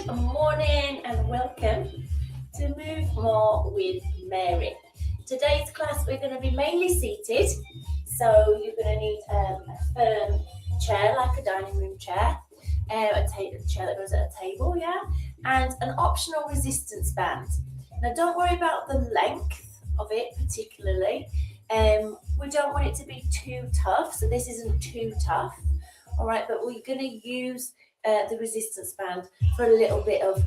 Good morning and welcome to Move More with Mary. Today's class we're going to be mainly seated, so you're going to need a firm chair like a dining room chair, a chair that goes at a table, and an optional resistance band. Now don't worry about the length of it particularly. We don't want it to be too tough, so this isn't too tough, all right, but we're going to use the resistance band for a little bit of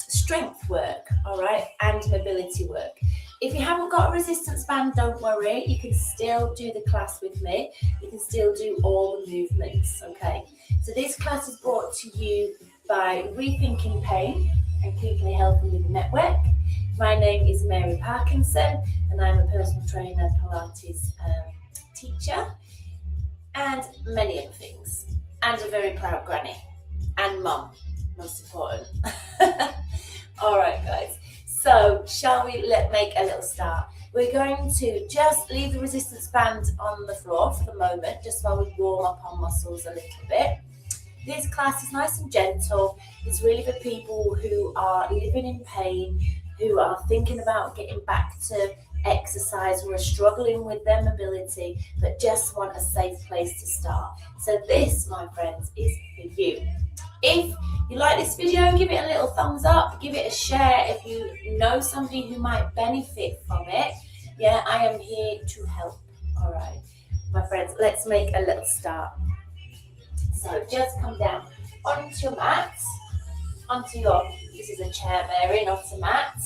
strength work, all right, and mobility work. If you haven't got a resistance band, don't worry, you can still do the class with me. You can still do all the movements, okay? So this class is brought to you by Rethinking Pain and Keeping Healthy Living Network. My name is Mary Parkinson and I'm a personal trainer, Pilates teacher, and many other things, and a very proud granny. And mum, most important. All right, guys. So shall we make a little start? We're going to just leave the resistance band on the floor for the moment, just while we warm up our muscles a little bit. This class is nice and gentle. It's really for people who are living in pain, who are thinking about getting back to exercise, who are struggling with their mobility, but just want a safe place to start. So this, my friends, is for you. If you like this video, give it a little thumbs up, give it a share if you know somebody who might benefit from it. Yeah, I am here to help. All right, my friends, let's make a little start. So just come down onto your mat, this is a chair, Mary, not a mat.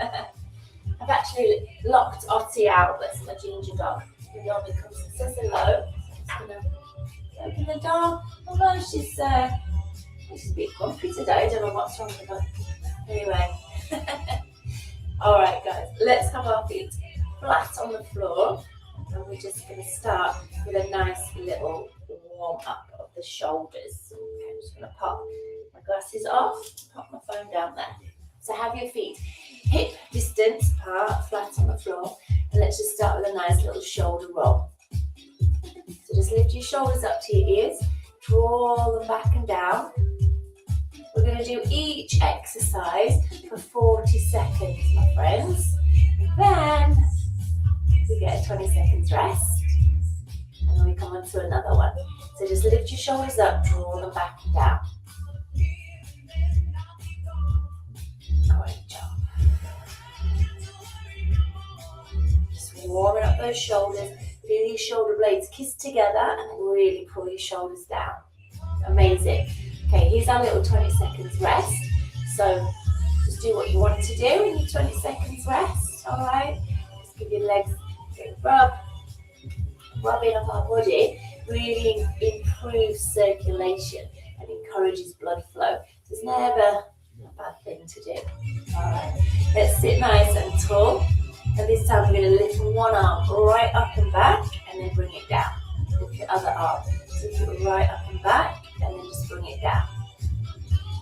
I've actually locked Ottie out, that's my ginger dog. He normally comes and says hello. I'm just gonna open the door. Although she's a bit grumpy today, I don't know what's wrong with her. Anyway, alright guys, let's have our feet flat on the floor, and we're just going to start with a nice little warm up of the shoulders. Okay, I'm just going to pop my glasses off, pop my phone down there. So have your feet hip distance apart, flat on the floor, and let's just start with a nice little shoulder roll. So just lift your shoulders up to your ears, draw them back and down. We're going to do each exercise for 40 seconds, my friends. Then we get a 20 seconds rest, and then we come on to another one. So just lift your shoulders up, draw them back and down. Great job. Just warming up those shoulders. Feel your shoulder blades kiss together and then really pull your shoulders down. Amazing. Okay, here's our little 20 seconds rest. So just do what you want to do in your 20 seconds rest, all right? Just give your legs a bit of rubbing up our body, really improves circulation and encourages blood flow. So it's never a bad thing to do, all right? Let's sit nice and tall. And this time we're going to lift one arm right up and back and then bring it down. Lift your other arm. So lift it right up and back and then just bring it down.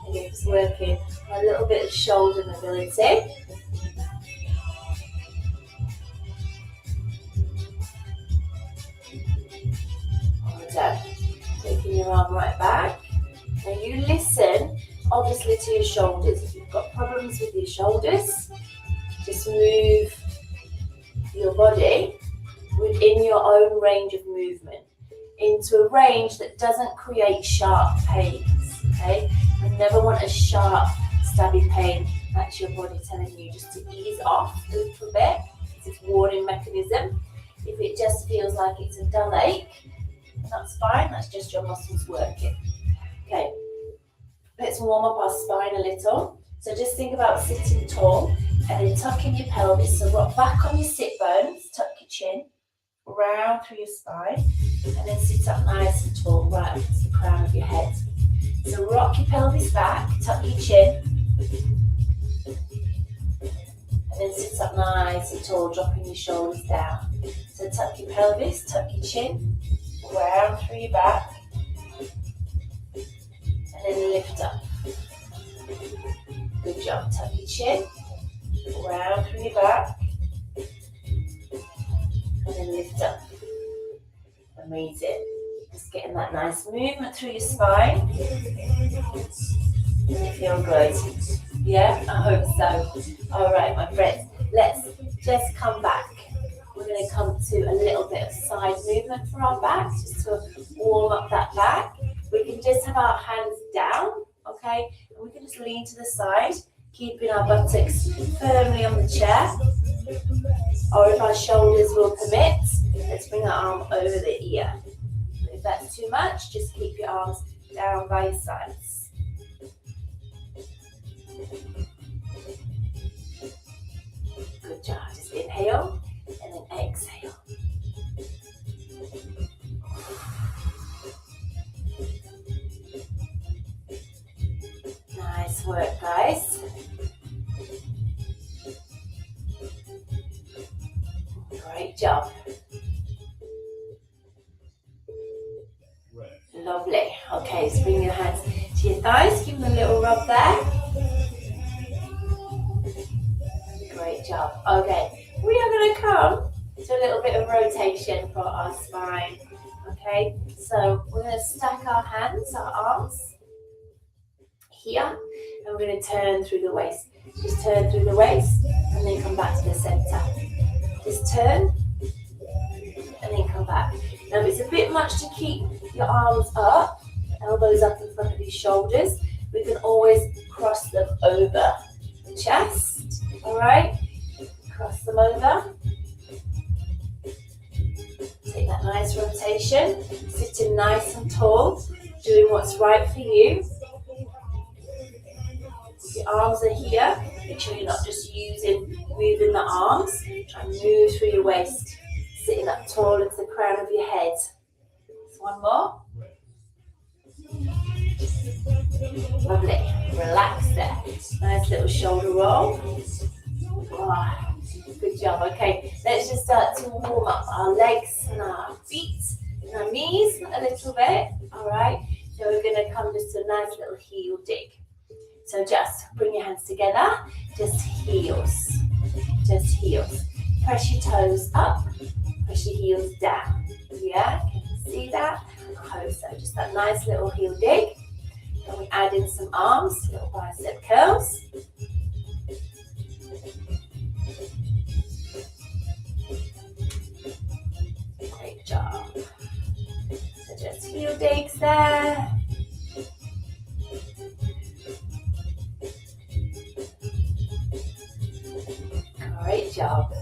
Again, just working on a little bit of shoulder mobility. All done. Taking your arm right back. Now you listen, obviously, to your shoulders. If you've got problems with your shoulders, just move your body within your own range of movement into a range that doesn't create sharp pains, okay? I never want a sharp, stabby pain. That's your body telling you just to ease off a little bit. It's its warning mechanism. If it just feels like it's a dull ache, that's fine. That's just your muscles working. Okay, let's warm up our spine a little. So just think about sitting tall and then tucking your pelvis. So rock back on your sit bones, tuck your chin, round through your spine, and then sit up nice and tall, right up to the crown of your head. So rock your pelvis back, tuck your chin, and then sit up nice and tall, dropping your shoulders down. So tuck your pelvis, tuck your chin, round through your back, and then lift up. Good job, tuck your chin, round through your back, and then lift up. Amazing. Just getting that nice movement through your spine. Lift feel good? Yeah, I hope so. All right, my friends, let's just come back. We're going to come to a little bit of side movement for our back, just to warm up that back. We can just have our hands down, okay? And we can just lean to the side, keeping our buttocks firmly on the chair. Or if our shoulders will permit, let's bring our arm over the ear. If that's too much, just keep your arms down by your sides. Good job. Just inhale and then exhale. Nice work, guys. Great job. Lovely. Okay, so bring your hands to your thighs. Give them a little rub there. Great job. Okay, we are going to come to a little bit of rotation for our spine. Okay, so we're going to stack our hands, our arms here, and we're going to turn through the waist. Just turn through the waist and then come back to the center. Just turn and then come back. Now, if it's a bit much to keep your arms up, elbows up in front of your shoulders, we can always cross them over the chest. All right, cross them over. Take that nice rotation, sitting nice and tall, doing what's right for you. Your arms are here. Make sure you're not just moving the arms. Try and move through your waist, sitting up tall into the crown of your head. So one more. Lovely. Relax there. Nice little shoulder roll. Oh, good job. Okay, let's just start to warm up our legs and our feet and our knees a little bit. All right. So we're going to come just to a nice little heel dig. So just bring your hands together. Just heels. Just heels. Press your toes up. Push your heels down. Yeah, can you see that? I hope so. Just that nice little heel dig. And we add in some arms, little bicep curls. Great job. So just heel digs there. Great job.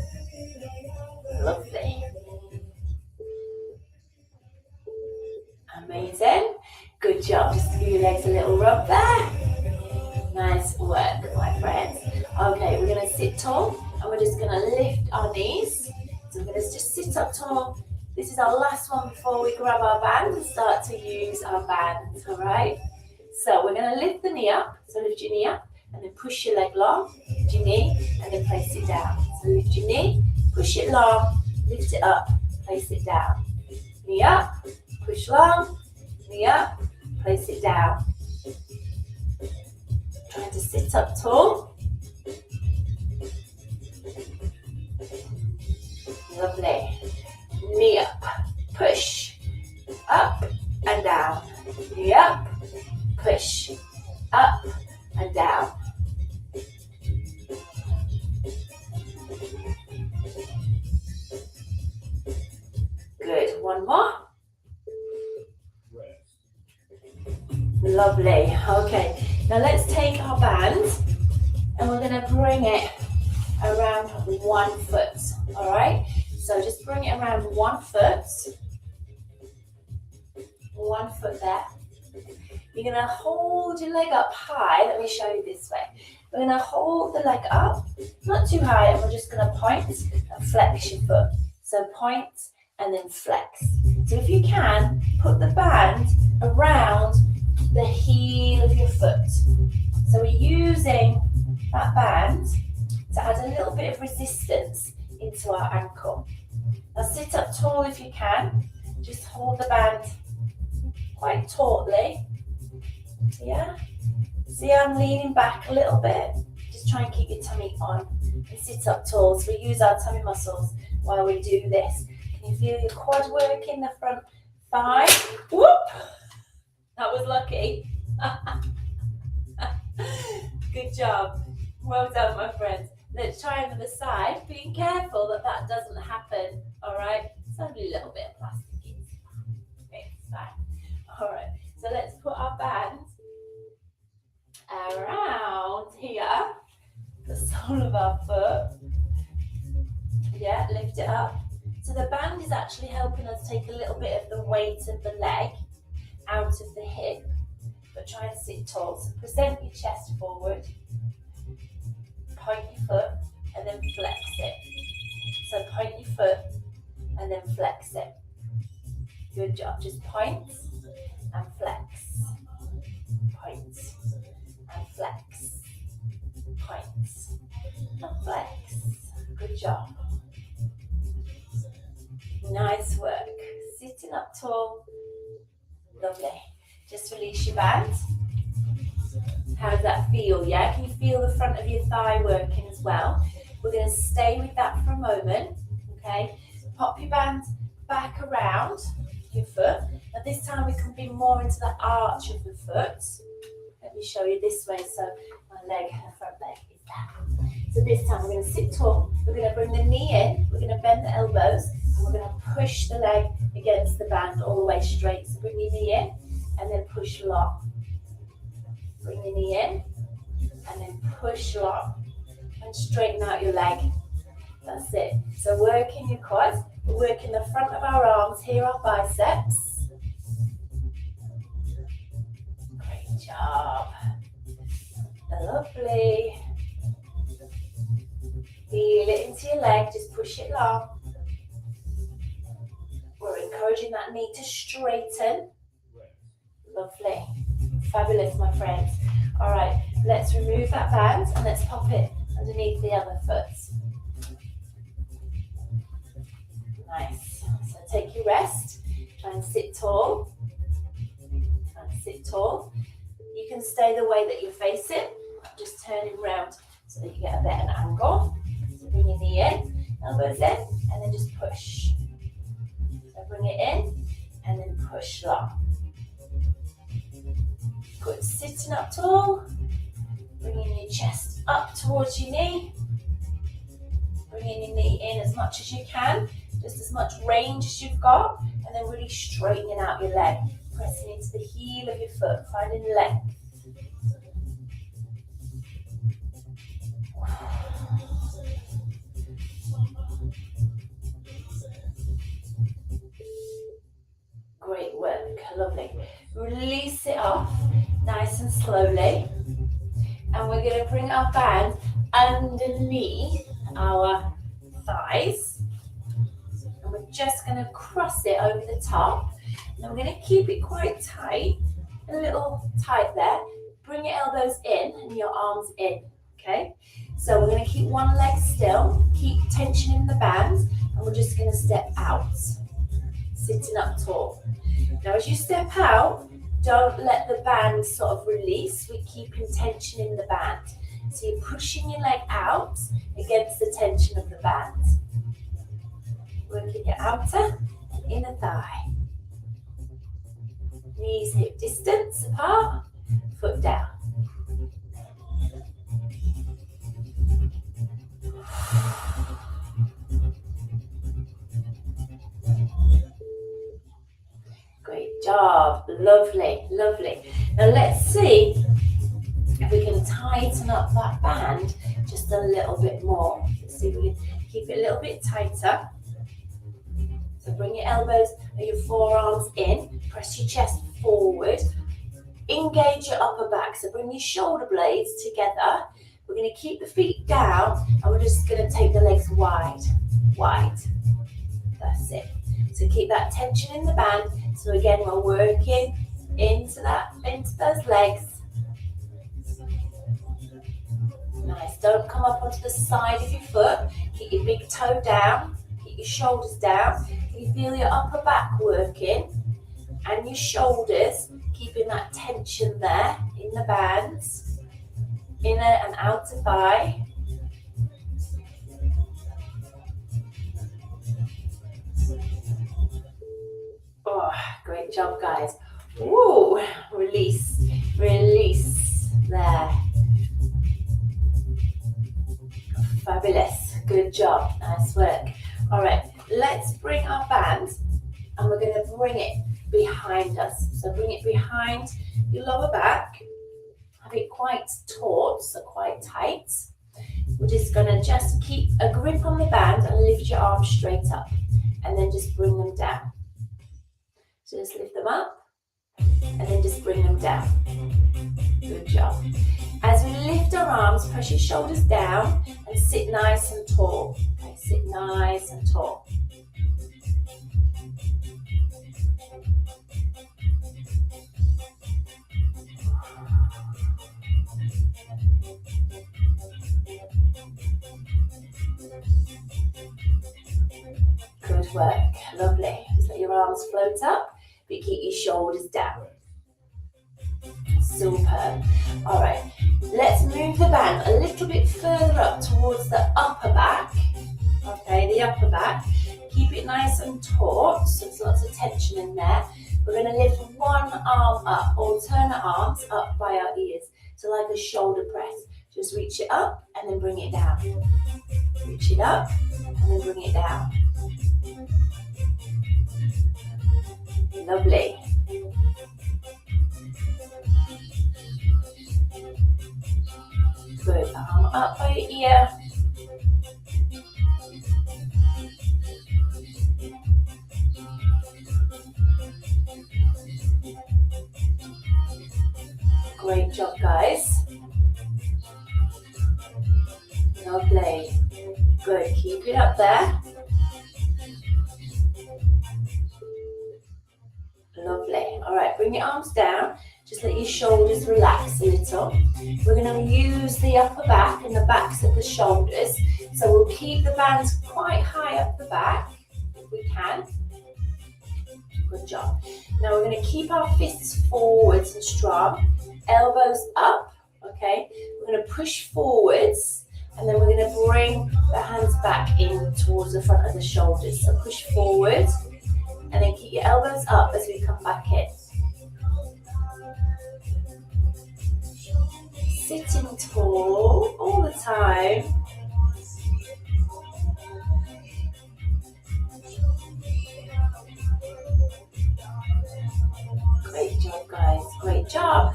Lovely. Amazing. Good job. Just give your legs a little rub there. Nice work, my friends. Okay, we're going to sit tall and we're just going to lift our knees. So we're going to just sit up tall. This is our last one before we grab our band and start to use our bands, all right? So we're going to lift the knee up. So lift your knee up and then push your leg long. Lift your knee and then place it down. So lift your knee, push it long, lift it up, place it down. Knee up, push long, knee up, place it down. Trying to sit up tall. Lovely. Knee up, push, up and down. Knee up, push, up and down. Good. One more. Lovely. Okay. Now let's take our band and we're going to bring it around 1 foot. All right. So just bring it around 1 foot. 1 foot there. You're going to hold your leg up high. Let me show you this way. We're going to hold the leg up, not too high, and we're just going to point and flex your foot. So point and then flex. So if you can, put the band around the heel of your foot. So we're using that band to add a little bit of resistance into our ankle. Now sit up tall if you can. Just hold the band quite tautly. Yeah. See, I'm leaning back a little bit. Just try and keep your tummy on and sit up tall. So we use our tummy muscles while we do this. Can you feel your quad work in the front thigh? Whoop! That was lucky. job. Well done, my friends. Let's try another side, being careful that that doesn't happen, all right? It's only a little bit of plastic. It's fine. All right, so let's put our band around here, the sole of our foot. Yeah, lift it up. So the band is actually helping us take a little bit of the weight of the leg out of the hip, but try and sit tall. So present your chest forward, point your foot, and then flex it. So point your foot, and then flex it. Good job. Just point and flex. Point and flex. Point and flex. Good job. Nice work. Sitting up tall. Lovely. Just release your band. How does that feel? Yeah, can you feel the front of your thigh working as well? We're going to stay with that for a moment. Okay. Pop your band back around your foot. Now this time we can be more into the arch of the foot. Let me show you this way. So my leg, the front leg is down. So this time we're going to sit tall. We're going to bring the knee in. We're going to bend the elbows. And we're going to push the leg against the band all the way straight. So bring your knee in and then push long. Bring your knee in and then push long. And straighten out your leg. That's it. So working your quads. We're working the front of our arms. Here are biceps. Great job. Lovely. Feel it into your leg. Just push it long. We're encouraging that knee to straighten. Lovely. Fabulous, my friends. All right, let's remove that band and let's pop it underneath the other foot. Nice. So take your rest. Try and sit tall. Try and sit tall. You can stay the way that you're facing. Just turning round so that you get a better angle. So bring your knee in, elbows in, and then just push. So bring it in, and then push long. Good. Sitting up tall. Bringing your chest up towards your knee. Bringing your knee in as much as you can. Just as much range as you've got. And then really straightening out your leg. Pressing into the heel of your foot. Finding length. Great work. Lovely. Release it off nice and slowly. And we're going to bring our band underneath our thighs. And we're just going to cross it over the top. And we're going to keep it quite tight. A little tight there. Bring your elbows in and your arms in. Okay? So we're going to keep one leg still. Keep tension in the band. And we're just going to step out. Sitting up tall. Now as you step out, don't let the band sort of release. We're keeping tension in the band. So you're pushing your leg out against the tension of the band. Working your outer and inner thigh. Knees hip distance apart, foot down. Great job. Lovely, lovely. Now let's see if we can tighten up that band just a little bit more. Let's see if we can keep it a little bit tighter. So bring your elbows or your forearms in. Press your chest forward. Engage your upper back. So bring your shoulder blades together. We're going to keep the feet down and we're just going to take the legs wide. Wide. That's it. So keep that tension in the band. So again, we're working into those legs. Nice. Don't come up onto the side of your foot. Keep your big toe down. Keep your shoulders down. Can you feel your upper back working? And your shoulders, keeping that tension there in the bands. Inner and outer thigh. Oh, great job, guys. Ooh, release, release. There. Good job, nice work. All right, let's bring our band and we're going to bring it behind us. So bring it behind your lower back, have it quite taut, so quite tight. We're just going to just keep a grip on the band and lift your arms straight up and then just bring them down. So just lift them up and then just bring them down. Good job. As we lift our arms, press your shoulders down and sit nice and tall. Okay, sit nice and tall. Good work, lovely. Just let your arms float up, but keep your shoulders down. Superb. All right, let's move the band a little bit further up towards the upper back. Okay, the upper back. Keep it nice and taut, so there's lots of tension in there. We're going to lift one arm up, alternate arms up by our ears, so like a shoulder press. Just reach it up and then bring it down. Reach it up and then bring it down. Lovely. Good, arm up by your ear. Great job, guys. Lovely. Good, keep it up there. Lovely. All right, bring your arms down. Just let your shoulders relax a little. We're going to use the upper back and the backs of the shoulders. So we'll keep the bands quite high up the back, if we can. Good job. Now we're going to keep our fists forwards and strong. Elbows up, okay? We're going to push forwards, and then we're going to bring the hands back in towards the front of the shoulders. So push forward, and then keep your elbows up as we come back in. Sitting tall all the time. Great job, guys. Great job.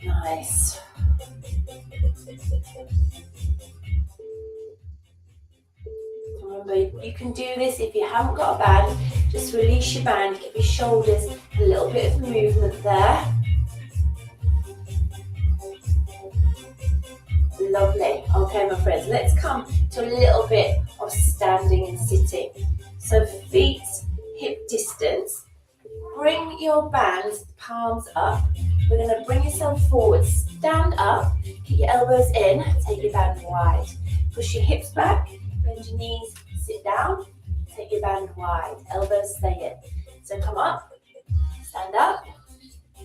Nice. Remember, you can do this if you haven't got a band. Just release your band, give your shoulders a little bit of movement there. Lovely. Okay, my friends, let's come to a little bit of standing and sitting. So feet hip distance. Bring your bands, palms up. We're going to bring yourself forward. Stand up, keep your elbows in, take your band wide. Push your hips back, bend your knees, sit down. Take your band wide, elbows stay in. So come up, stand up,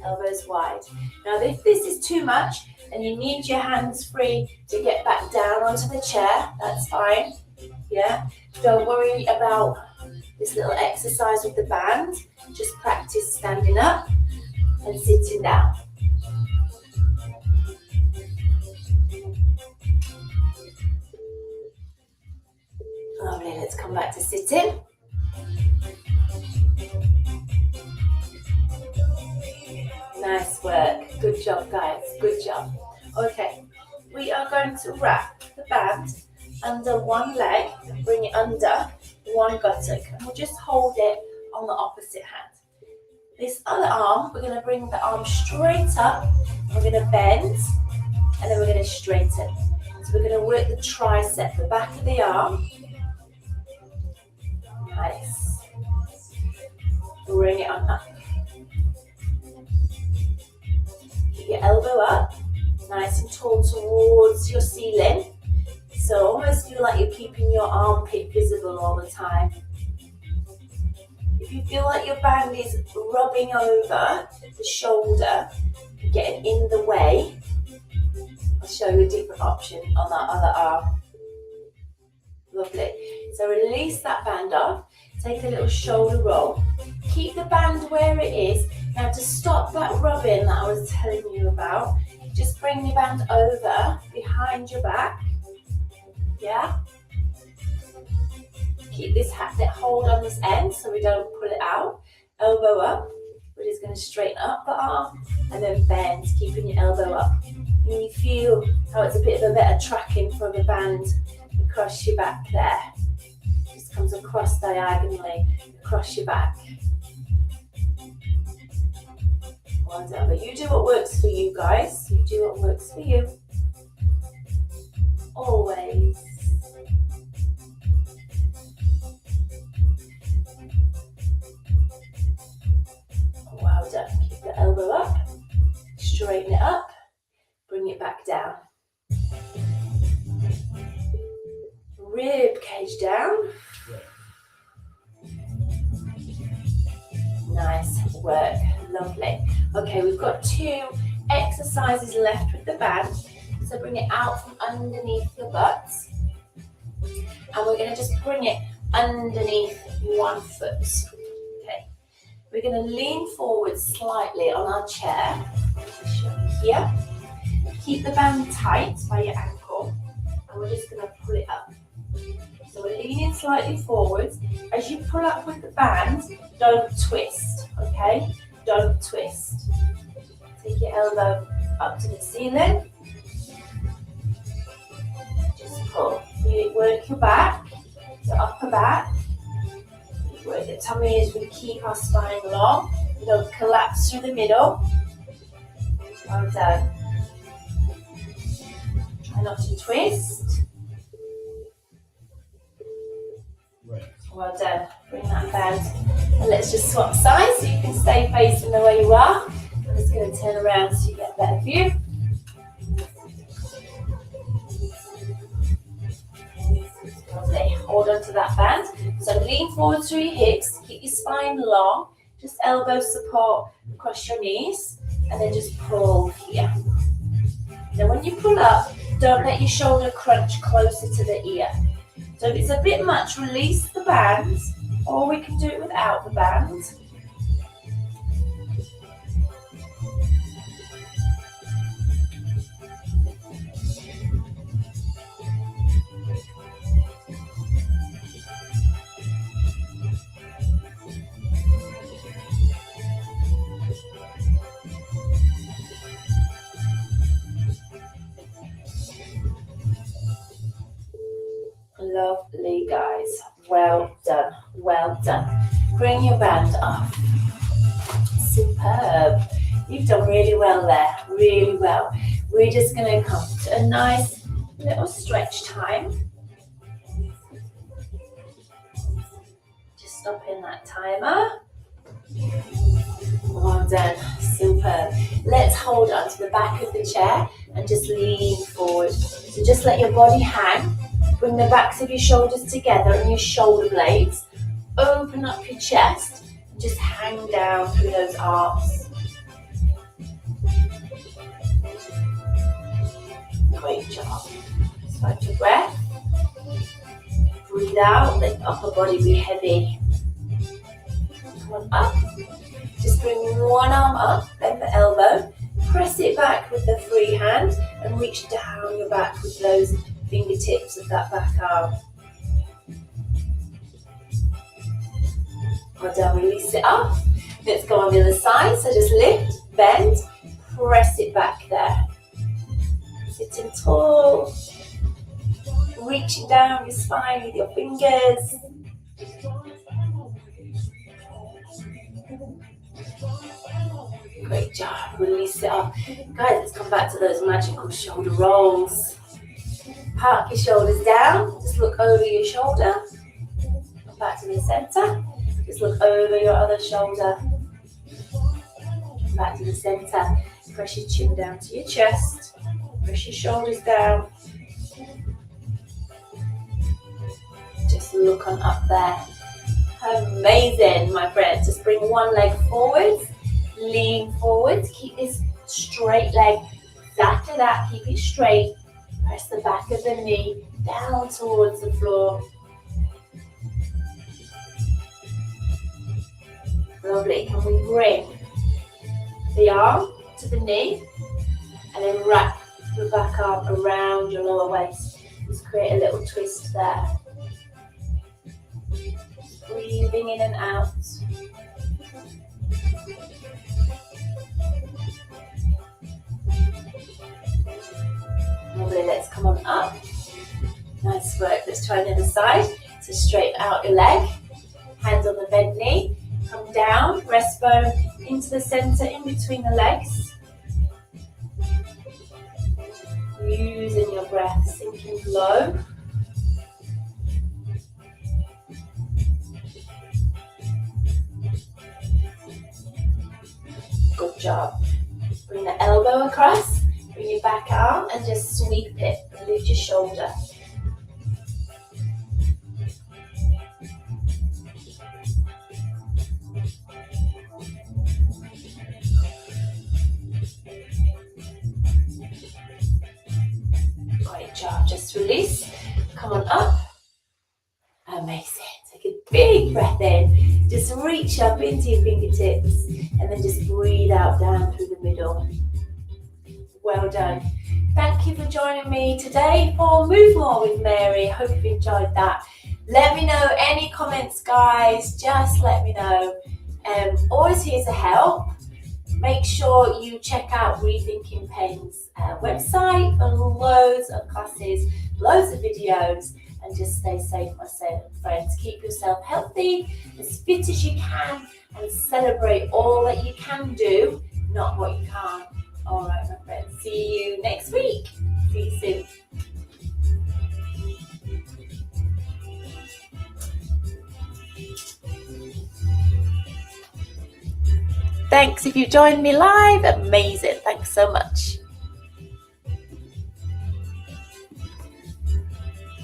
elbows wide. Now if this is too much and you need your hands free to get back down onto the chair, that's fine. Yeah, don't worry about this little exercise with the band. Just practice standing up and sitting down. Lovely, let's come back to sitting. Nice work. Good job, guys. Good job. Okay, we are going to wrap the band under one leg and bring it under one buttock. And we'll just hold it on the opposite hand. This other arm, we're going to bring the arm straight up. We're going to bend and then we're going to straighten. So we're going to work the tricep, the back of the arm. Nice. Bring it on up. Keep your elbow up, nice and tall towards your ceiling. So almost feel like you're keeping your armpit visible all the time. If you feel like your band is rubbing over the shoulder, getting in the way, I'll show you a different option on that other arm. Lovely. So release that band off. Take a little shoulder roll. Keep the band where it is Now to stop that rubbing that I was telling you about, just bring your band over behind your back. Yeah? Keep this hold on this end so we don't pull it out. Elbow up. We're just going to straighten up the arm and then bend, keeping your elbow up. And you feel how it's a bit of a better tracking from the band across your back there. Just comes across diagonally across your back. Whatever. You do what works for you, guys. You do what works for you. Always. Well done. Keep the elbow up. Straighten it up. Bring it back down. Rib cage down. Nice work. Lovely. Okay, we've got 2 exercises left with the band. So bring it out from underneath your butt. And we're going to just bring it underneath one foot. Okay. We're going to lean forward slightly on our chair. Here. Keep the band tight by your ankle. And we're just going to pull it up. So we're leaning slightly forward. As you pull up with the band, don't twist, okay? Don't twist. Take your elbow up to the ceiling. Just pull. You work your back, your upper back. You work the tummy as we keep our spine long. You don't collapse through the middle. Well done. Try not to twist. Well done. Bring that band. And let's just swap sides so you can stay facing the way you are. I'm just going to turn around so you get a better view. Lovely. Hold on to that band. So lean forward through your hips. Keep your spine long. Just elbow support across your knees. And then just pull here. Now when you pull up, don't let your shoulder crunch closer to the ear. So if it's a bit much, release the band, or we can do it without the band. Lovely, guys. Well done. Well done. Bring your band up. Superb. You've done really well there. Really well. We're just going to come to a nice little stretch time. Just stop in that timer. Well done. Superb. Let's hold on to the back of the chair and just lean forward. So just let your body hang. Bring the backs of your shoulders together and your shoulder blades. Open up your chest and just hang down through those arms. Great job. Just hold your breath. Breathe out, let the upper body be heavy. Come on up. Just bring one arm up, bend the elbow. Press it back with the free hand and reach down your back with those fingertips of that back arm. Well done, release it up. Let's go on the other side. So just lift, bend, press it back there. Sitting tall. Reaching down your spine with your fingers. Great job, release it up. Guys, let's come back to those magical shoulder rolls. Park your shoulders down, just look over your shoulder. Come back to the center, just look over your other shoulder. Come back to the center, press your chin down to your chest. Press your shoulders down. Just look on up there. Amazing, my friends. Just bring one leg forward, lean forward, keep this straight leg. Exactly that, keep it straight. Press the back of the knee down towards the floor. Lovely. Can we bring the arm to the knee, and then wrap your back arm around your lower waist. Just create a little twist there. Breathing in and out. Lovely, let's come on up. Nice work, let's try the other side. So straighten out your leg, hands on the bent knee, come down, breastbone into the center in between the legs. Using your breath, sinking low. Good job. Bring the elbow across, bring your back arm and just sweep it. Lift your shoulder. Great job. Just release. Come on up. Amazing. Take a big breath in. Just reach up into your fingertips and then just breathe out down through the middle. Well done. Thank you for joining me today for Move More with Mary. Hope you've enjoyed that. Let me know any comments, guys. Just let me know. Always here to help. Make sure you check out Rethinking Pen's website for loads of classes, loads of videos, and just stay safe, my friends. Keep yourself healthy, as fit as you can, and celebrate all that you can do, not what you can't. All right, my friends. See you next week. See you soon. Thanks if you joined me live. Amazing. Thanks so much.